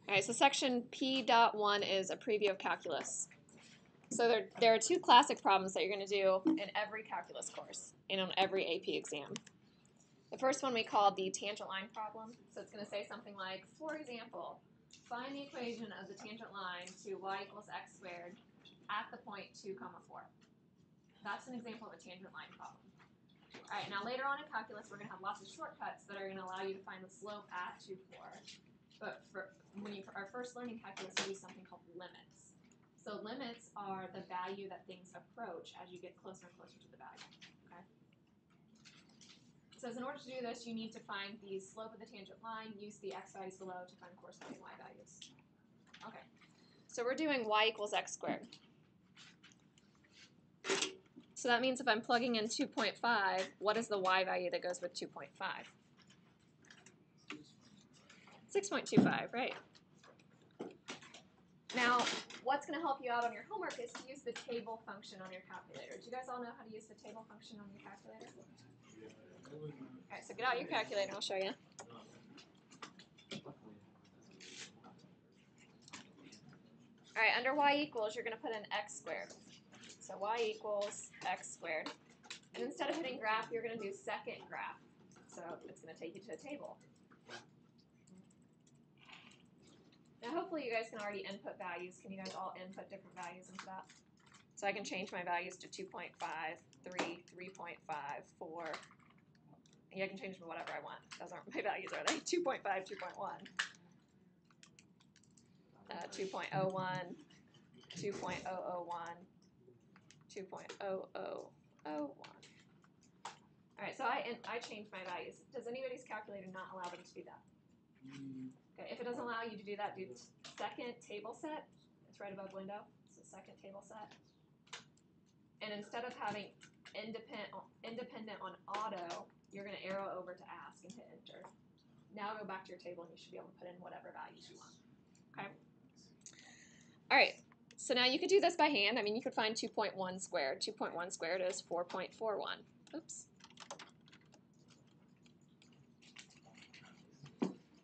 All right, so section p.1 is a preview of calculus. So there are two classic problems that you're going to do in every calculus course and on every AP exam. The first one we call the tangent line problem. So it's going to say something like, for example, find the equation of the tangent line to y equals x squared at the point 2, 4. That's an example of a tangent line problem. All right, now later on in calculus, we're going to have lots of shortcuts that are going to allow you to find the slope at 2, 4. But when you are first learning calculus, we use something called limits. So limits are the value that things approach as you get closer and closer to the value. Okay. It says in order to do this, you need to find the slope of the tangent line, use the x values below to find corresponding y values. Okay. So we're doing y equals x squared. So that means if I'm plugging in 2.5, what is the y value that goes with 2.5? 6.25, right? Now, what's going to help you out on your homework is to use the table function on your calculator. Do you guys all know how to use the table function on your calculator? All right, so get out your calculator and I'll show you. All right, under y equals, you're going to put in x squared. So y equals x squared. And instead of hitting graph, you're going to do second graph. So it's going to take you to a table. Now hopefully you guys can already input values. Can you guys all input different values into that? So I can change my values to 2.5, 3, 3.5, 4. And I can change them to whatever I want. Those aren't my values, are they? 2.5, 2.1, 2.01, 2.001, 2.0001. All right, so I changed my values. Does anybody's calculator not allow them to do that? Okay, if it doesn't allow you to do that, do second table set. It's right above window. So second table set. And instead of having independent on auto, you're going to arrow over to ask and hit enter. Now go back to your table and you should be able to put in whatever values you want. Okay. All right. So now you could do this by hand. I mean, you could find 2.1 squared. 2.1 squared is 4.41. Oops.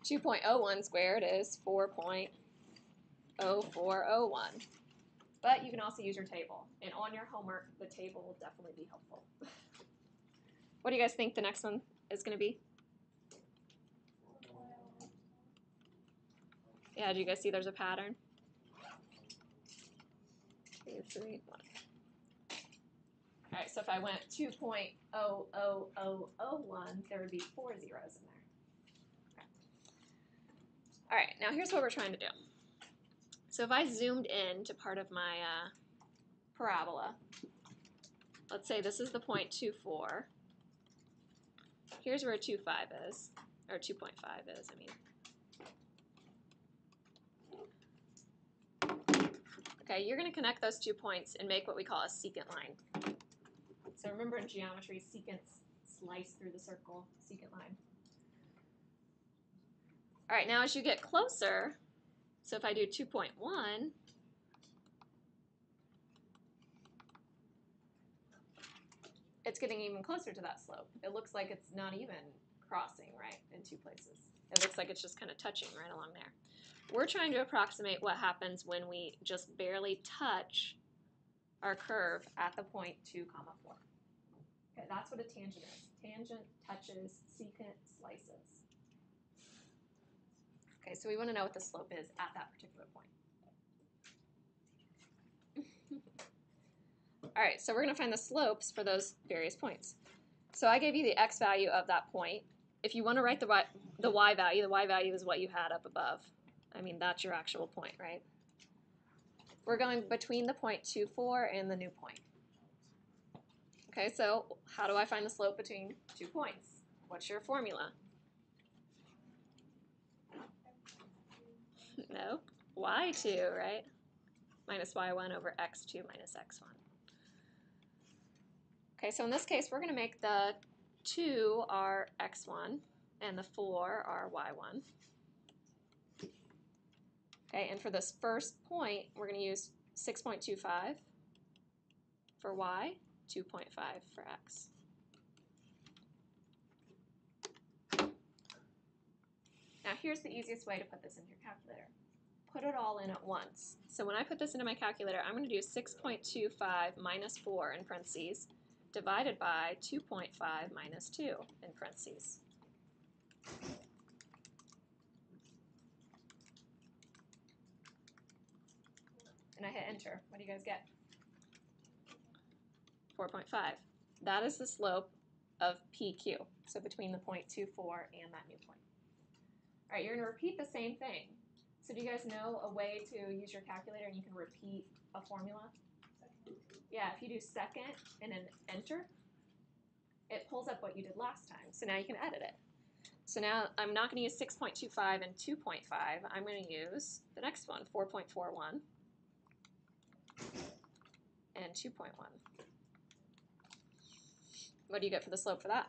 2.01 squared is 4.0401. But you can also use your table. And on your homework, the table will definitely be helpful. What do you guys think the next one is going to be? Yeah, do you guys see there's a pattern? 2, 3, 1. All right, so if I went 2.00001, there would be 4 zeros in there. All right, now here's what we're trying to do. So if I zoomed in to part of my parabola, let's say this is the point 2.4. Here's where 2.5 is, or 2.5 is, I mean. Okay, you're going to connect those 2 points and make what we call a secant line. So remember in geometry, secants slice through the circle, secant line. All right, now as you get closer, so if I do 2.1, it's getting even closer to that slope. It looks like it's not even crossing, right, in two places. It looks like it's just kind of touching right along there. We're trying to approximate what happens when we just barely touch our curve at the point 2, 4. Okay, that's what a tangent is. Tangent touches, secant slices. Okay, so we want to know what the slope is at that particular point. All right, so we're going to find the slopes for those various points. So I gave you the x value of that point. If you want to write the y value is what you had up above. I mean, that's your actual point, right? We're going between the point 2.4 and the new point. Okay, so how do I find the slope between 2 points? What's your formula? No, y2, right? Minus y1 over x2 minus x1. Okay, so in this case, we're going to make the 2 our x1 and the 4 our y1. Okay, and for this first point, we're going to use 6.25 for y, 2.5 for x. Now here's the easiest way to put this into your calculator. put it all in at once. So when I put this into my calculator, I'm going to do 6.25 minus 4 in parentheses divided by 2.5 minus 2 in parentheses. And I hit enter. What do you guys get? 4.5. That is the slope of PQ, so between the point 2, 4 and that new point. All right, you're going to repeat the same thing. So do you guys know a way to use your calculator and you can repeat a formula? Yeah, if you do second and then enter, it pulls up what you did last time. So now you can edit it. So now I'm not going to use 6.25 and 2.5. I'm going to use the next one, 4.41 and 2.1. What do you get for the slope for that?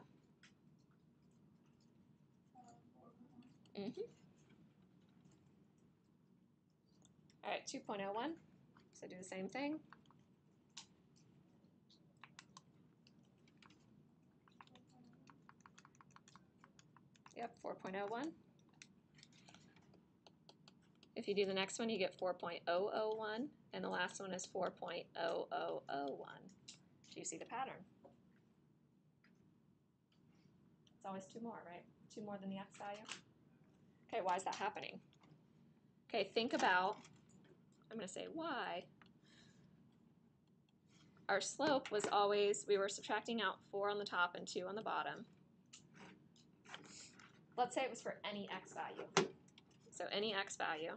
All right, 2.01. So do the same thing. Yep, 4.01. If you do the next one, you get 4.001, and the last one is 4.0001. Do you see the pattern? It's always 2 more, right? 2 more than the x value. Okay, why is that happening? Okay, think about, I'm going to say why. Our slope was always, we were subtracting out 4 on the top and 2 on the bottom. Let's say it was for any x value. So any x value.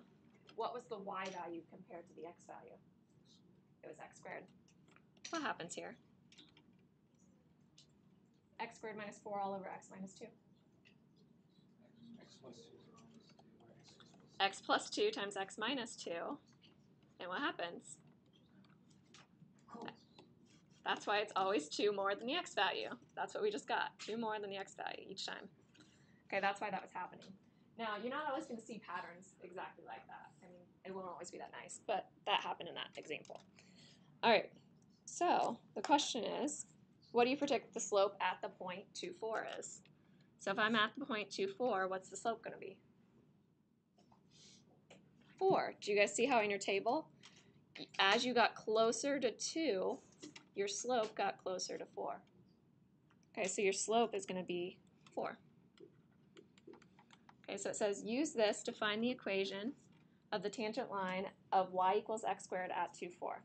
What was the y value compared to the x value? It was x squared. What happens here? X squared minus 4 all over x minus 2. X plus 2 times x minus 2. And what happens? That's why it's always 2 more than the x value. That's what we just got, 2 more than the x value each time. Okay, that's why that was happening. Now, you're not always going to see patterns exactly like that. I mean, it won't always be that nice, but that happened in that example. All right, so the question is, what do you predict the slope at the point 2, 4 is? So if I'm at the point 2, 4, what's the slope going to be? 4. Do you guys see how in your table, as you got closer to 2, your slope got closer to 4. Okay, so your slope is going to be 4. Okay, so it says use this to find the equation of the tangent line of y equals x squared at 2, 4.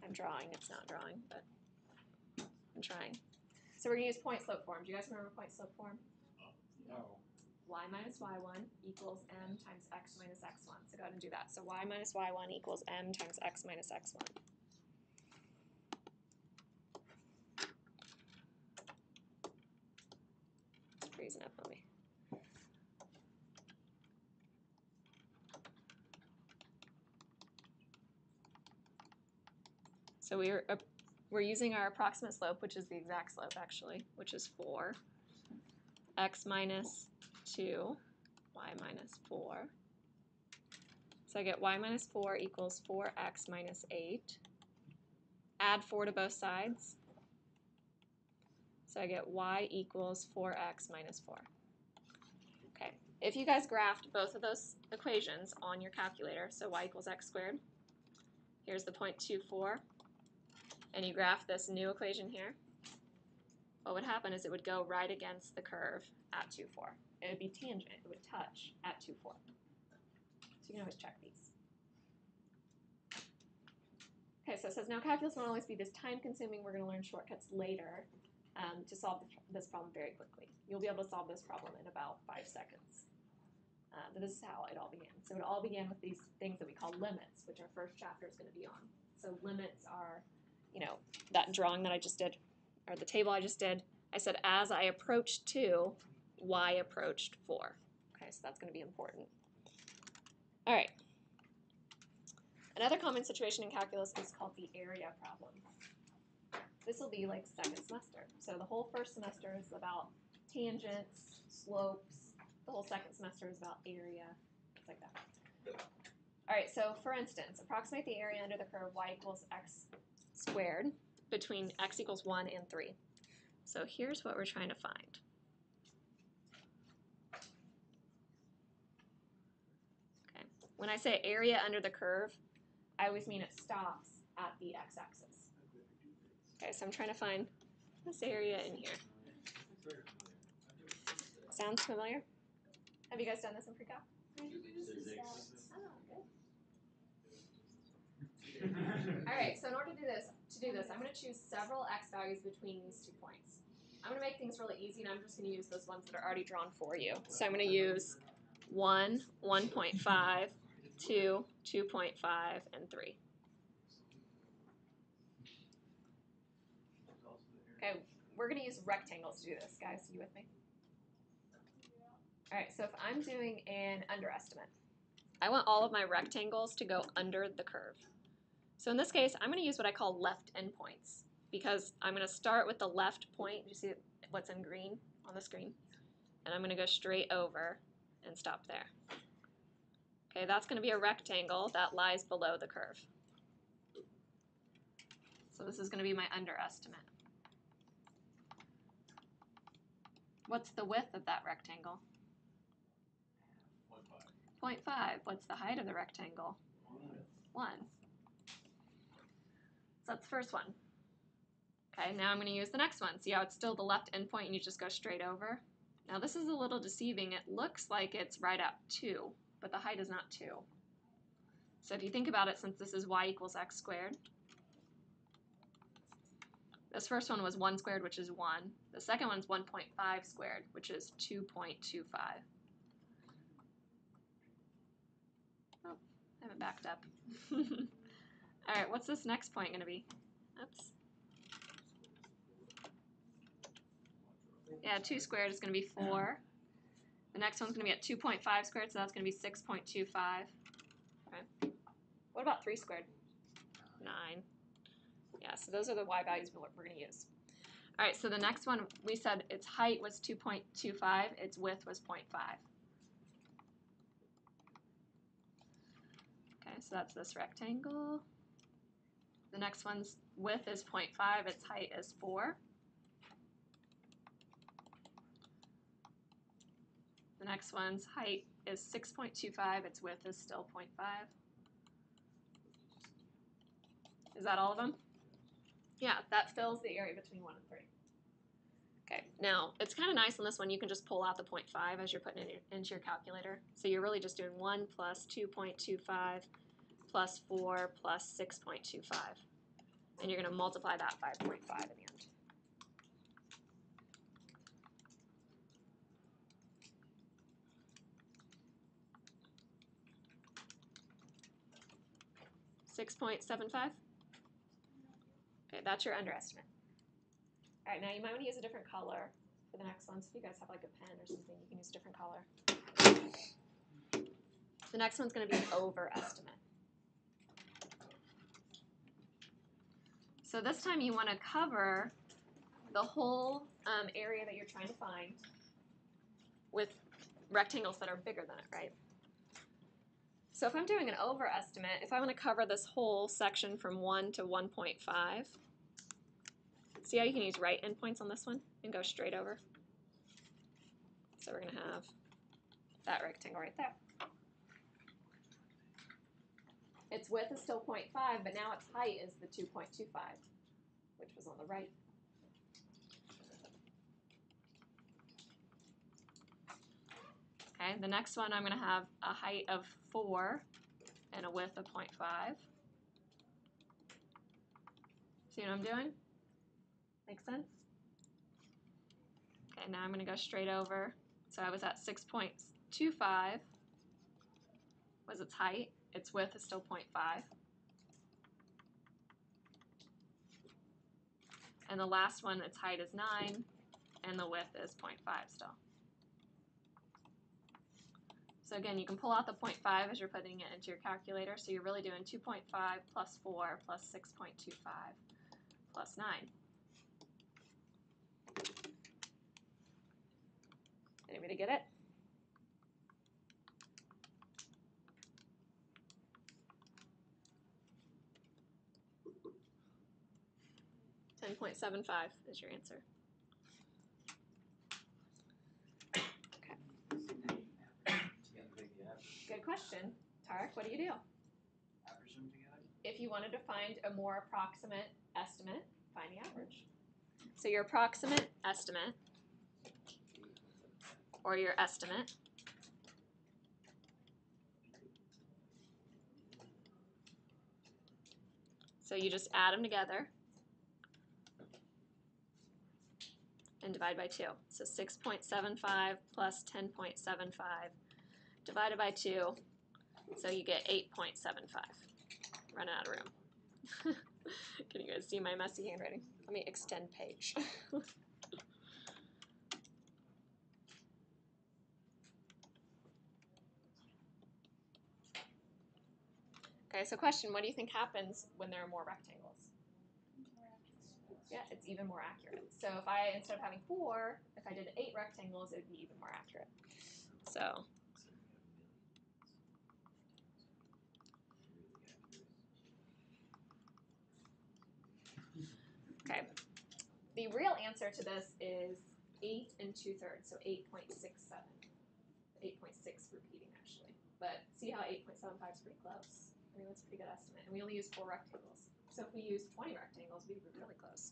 I'm drawing, it's not drawing, but I'm trying. So we're going to use point slope form. Do you guys remember point slope form? No. Y minus y1 equals m times x minus x1. So go ahead and do that. So y minus y1 equals m times x minus x1. It's freezing up on me. So we're using our approximate slope, which is the exact slope actually, which is 4. X minus 2, y minus 4. So I get y minus 4 equals 4x minus 8. Add 4 to both sides. So I get y equals 4x minus 4. Okay, if you guys graphed both of those equations on your calculator, so y equals x squared, here's the point 2, 4, and you graph this new equation here, what would happen is it would go right against the curve at 2, 4. It would be tangent, it would touch at 2, 4. So you can always check these. Okay, so it says now calculus won't always be this time consuming. We're going to learn shortcuts later to solve this problem very quickly. You'll be able to solve this problem in about 5 seconds. But this is how it all began. So it all began with these things that we call limits, which our first chapter is going to be on. So limits are, you know, that drawing that I just did, or the table I just did. I said as I approached 2, y approached 4. Okay, so that's going to be important. All right. Another common situation in calculus is called the area problem. This will be like second semester. So the whole first semester is about tangents, slopes. The whole second semester is about area, things like that. All right, so for instance, approximate the area under the curve y equals x squared between x equals 1 and 3. So here's what we're trying to find. Okay. When I say area under the curve, I always mean it stops at the x-axis. Okay, so I'm trying to find this area in here. Sounds familiar? Have you guys done this in pre-calc? All right, so in order to do this, I'm going to choose several x values between these 2 points. I'm going to make things really easy, and I'm just going to use those ones that are already drawn for you. So I'm going to use 1, 1.5, 2, 2.5, and 3. Okay, we're going to use rectangles to do this, guys. You with me? All right, so if I'm doing an underestimate, I want all of my rectangles to go under the curve. So in this case, I'm going to use what I call left endpoints because I'm going to start with the left point. You see what's in green on the screen? And I'm going to go straight over and stop there. Okay, that's going to be a rectangle that lies below the curve. So this is going to be my underestimate. What's the width of that rectangle? 0.5. What's the height of the rectangle? 1. So that's the first one. Okay, now I'm going to use the next one. See how it's still the left endpoint and you just go straight over? Now this is a little deceiving. It looks like it's right at 2, but the height is not 2. So if you think about it, since this is y equals x squared, this first one was 1 squared, which is 1. The second one's 1.5 squared, which is 2.25. Oh, I haven't backed up. All right, what's this next point going to be? Oops. Yeah, 2 squared is going to be 4. The next one's going to be at 2.5 squared, so that's going to be 6.25. Okay. What about 3 squared? 9. Yeah, so those are the y values we're going to use. All right, so the next one, we said its height was 2.25, its width was 0.5. Okay, so that's this rectangle. The next one's width is 0.5, its height is 4. The next one's height is 6.25, its width is still 0.5. Is that all of them? Yeah, that fills the area between 1 and 3. Okay, now it's kind of nice on this one, you can just pull out the 0.5 as you're putting it into your calculator. So you're really just doing 1 plus 2.25 plus 4 plus 6.25. And you're going to multiply that by 0.5 in the end. $6.75? Okay, that's your underestimate. All right, now you might want to use a different color for the next one. So if you guys have like a pen or something, you can use a different color. The next one's going to be an overestimate. So this time you want to cover the whole area that you're trying to find with rectangles that are bigger than it, right? So if I'm doing an overestimate, if I want to cover this whole section from 1 to 1.5, see how you can use right endpoints on this one and go straight over? So we're going to have that rectangle right there. Its width is still 0.5, but now its height is the 2.25, which was on the right. Okay, the next one I'm going to have a height of 4 and a width of 0.5. See what I'm doing? Make sense? Okay, now I'm going to go straight over. So I was at 6.25 was its height. Its width is still 0.5. And the last one, its height is 9, and the width is 0.5 still. So again, you can pull out the 0.5 as you're putting it into your calculator. So you're really doing 2.5 plus 4 plus 6.25 plus 9. Anybody get it? $10.75 is your answer. Okay. Good question. Tarek, what do you do? Average them together? If you wanted to find a more approximate estimate, find the average. So your approximate estimate, or your estimate, so you just add them together and divide by 2. So 6.75 plus 10.75 divided by 2, so you get 8.75. Running out of room. Can you guys see my messy handwriting? Let me extend page. Okay, so question, what do you think happens when there are more rectangles? Yeah, it's even more accurate. So if I, instead of having 4, if I did 8 rectangles, it would be even more accurate. So, okay. The real answer to this is 8 2/3, so 8.67. 8.6 repeating, actually. But see how 8.75 is pretty close? I mean, that's a pretty good estimate. And we only use 4 rectangles. So if we use 20 rectangles, we'd be really close.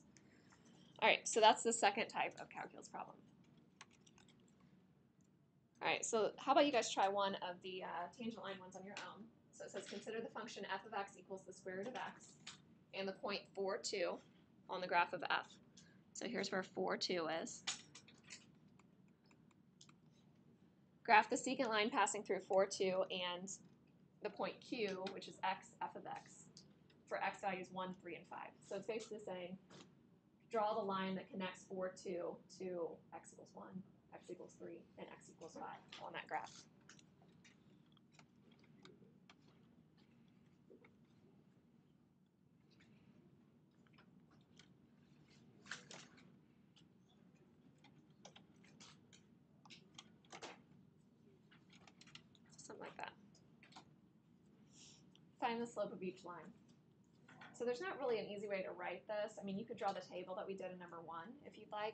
All right, so that's the second type of calculus problem. All right, so how about you guys try one of the tangent line ones on your own. So it says consider the function f of x equals the square root of x and the point 4, 2 on the graph of f. So here's where 4, 2 is. Graph the secant line passing through 4, 2 and the point q, which is x, f of x, for x values 1, 3, and 5. So it's basically saying draw the line that connects 4, 2 to x equals 1, x equals 3, and x equals 5 on that graph. Something like that. Find the slope of each line. So there's not really an easy way to write this. I mean, you could draw the table that we did in number 1 if you'd like.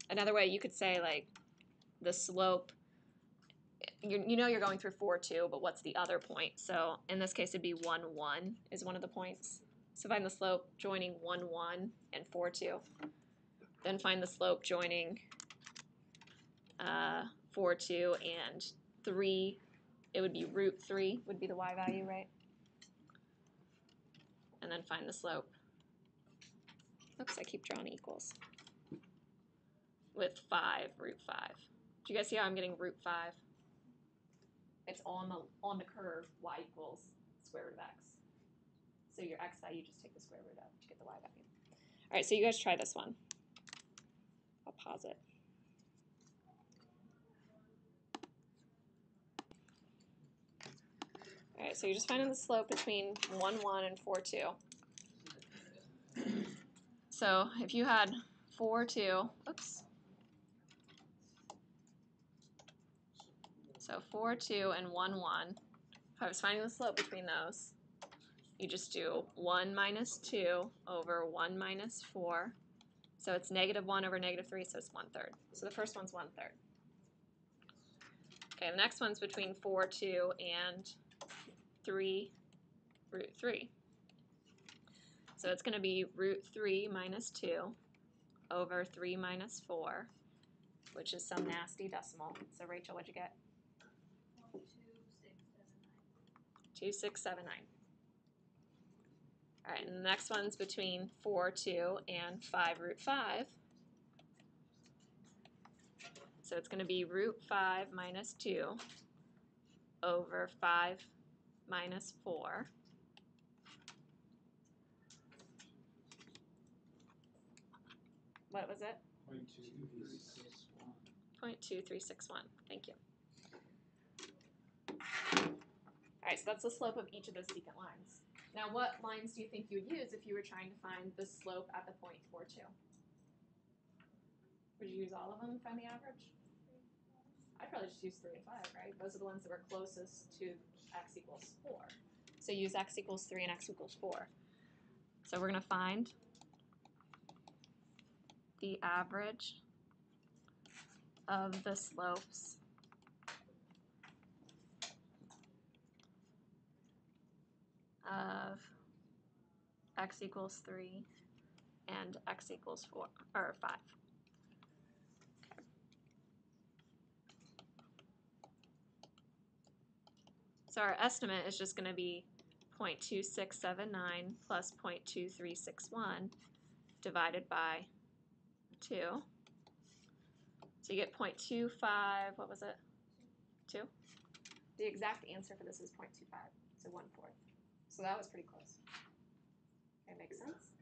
Another way you could say, like, the slope, you know you're going through 4, 2, but what's the other point? So in this case, it'd be 1, 1 is one of the points. So find the slope joining 1, 1 and 4, 2. Then find the slope joining 4, 2 and 3. It would be root 3 would be the y value, right? And then find the slope. Oops, I keep drawing equals. With 5, root 5. Do you guys see how I'm getting root 5? It's on the curve y equals square root of x. So your x value, just take the square root of to get the y value. All right, so you guys try this one. I'll pause it. All right, so you're just finding the slope between 1, 1 and 4, 2. So if you had 4, 2, oops. So 4, 2 and 1, 1. If I was finding the slope between those, you just do 1 minus 2 over 1 minus 4. So it's negative 1 over negative 3, so it's 1/3. So the first one's 1/3. Okay, the next one's between 4, 2 and 3, root 3. So it's going to be root 3 minus 2 over 3 minus 4, which is some nasty decimal. So Rachel, what'd you get? 2679. All right, and the next one's between 4, 2 and 5, root 5. So it's going to be root 5 minus 2 over 5 minus 4. What was it? 0.2361. 0.2361. Thank you. All right, so that's the slope of each of those secant lines. Now, what lines do you think you would use if you were trying to find the slope at the point 4, 2? Would you use all of them and find the average? I'd probably just use 3 and 5, right? Those are the ones that were closest to x equals 4. So use x equals 3 and x equals 4. So we're going to find the average of the slopes x equals 3, and x equals 4, or 5. So our estimate is just going to be 0.2679 plus 0.2361 divided by 2. So you get 0.25, what was it? 2? The exact answer for this is 0.25, so 1/4. So that was pretty close. Okay, makes sense?